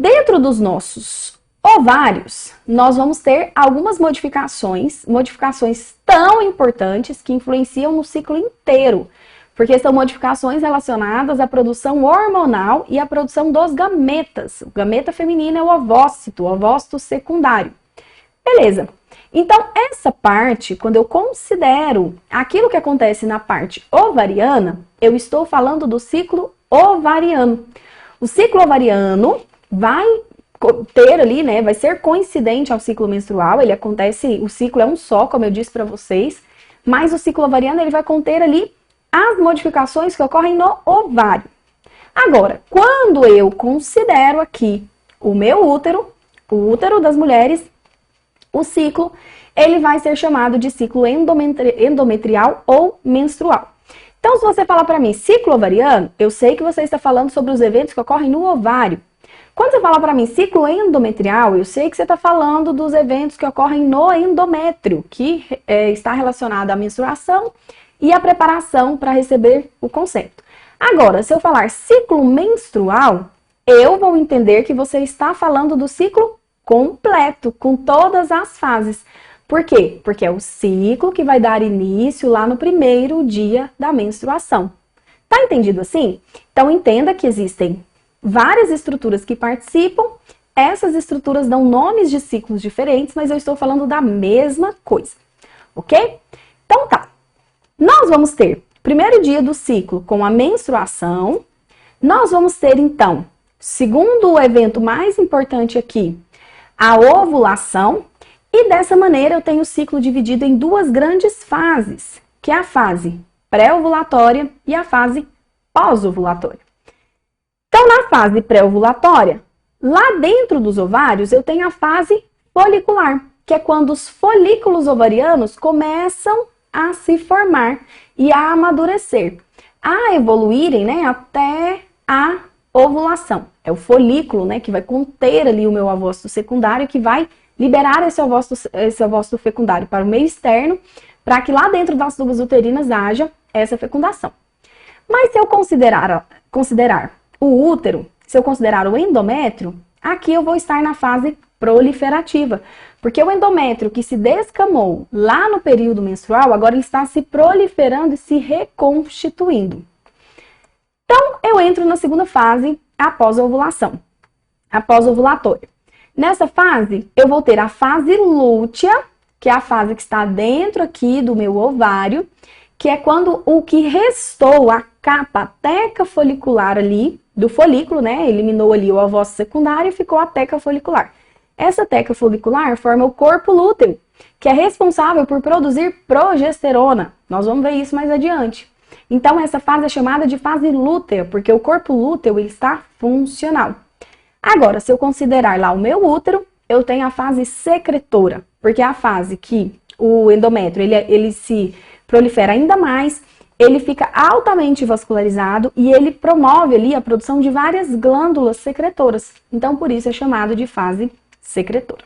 Dentro dos nossos ovários, nós vamos ter algumas modificações tão importantes que influenciam no ciclo inteiro, porque são modificações relacionadas à produção hormonal e à produção dos gametas. O gameta feminino é o ovócito secundário. Beleza. Então, essa parte, quando eu considero aquilo que acontece na parte ovariana, eu estou falando do ciclo ovariano. O ciclo ovariano vai ter ali, né, vai ser coincidente ao ciclo menstrual, ele acontece, o ciclo é um só, como eu disse para vocês, mas o ciclo ovariano ele vai conter ali as modificações que ocorrem no ovário. Agora, quando eu considero aqui o meu útero, o útero das mulheres, o ciclo, ele vai ser chamado de ciclo endometrial ou menstrual. Então, se você falar para mim ciclo ovariano, eu sei que você está falando sobre os eventos que ocorrem no ovário. Quando você fala para mim ciclo endometrial, eu sei que você está falando dos eventos que ocorrem no endométrio, que está relacionado à menstruação e à preparação para receber o concepto. Agora, se eu falar ciclo menstrual, eu vou entender que você está falando do ciclo completo, com todas as fases. Por quê? Porque é o ciclo que vai dar início lá no primeiro dia da menstruação. Tá entendido assim? Então, entenda que existem várias estruturas que participam, essas estruturas dão nomes de ciclos diferentes, mas eu estou falando da mesma coisa, ok? Então tá, nós vamos ter primeiro dia do ciclo com a menstruação, nós vamos ter então, segundo o evento mais importante aqui, a ovulação, e dessa maneira eu tenho o ciclo dividido em duas grandes fases, que é a fase pré-ovulatória e a fase pós-ovulatória. Então, na fase pré-ovulatória, lá dentro dos ovários, eu tenho a fase folicular, que é quando os folículos ovarianos começam a se formar e a amadurecer, a evoluírem, né, até a ovulação. É o folículo, né, que vai conter ali o meu ovócito secundário, que vai liberar esse ovócito fecundário para o meio externo, para que lá dentro das tubas uterinas haja essa fecundação. Mas se eu considerar o útero, se eu considerar o endométrio, aqui eu vou estar na fase proliferativa, porque o endométrio que se descamou lá no período menstrual, agora ele está se proliferando e se reconstituindo. Então, eu entro na segunda fase, após a ovulação, a pós-ovulatória. Nessa fase, eu vou ter a fase lútea, que é a fase que está dentro aqui do meu ovário, que é quando o que restou, a capa, a teca folicular ali, do folículo, né, eliminou ali o ovócito secundário e ficou a teca folicular. Essa teca folicular forma o corpo lúteo, que é responsável por produzir progesterona. Nós vamos ver isso mais adiante. Então, essa fase é chamada de fase lútea, porque o corpo lúteo ele está funcional. Agora, se eu considerar lá o meu útero, eu tenho a fase secretora, porque é a fase que o endométrio ele se prolifera ainda mais, ele fica altamente vascularizado e ele promove ali a produção de várias glândulas secretoras. Então, por isso é chamado de fase secretora.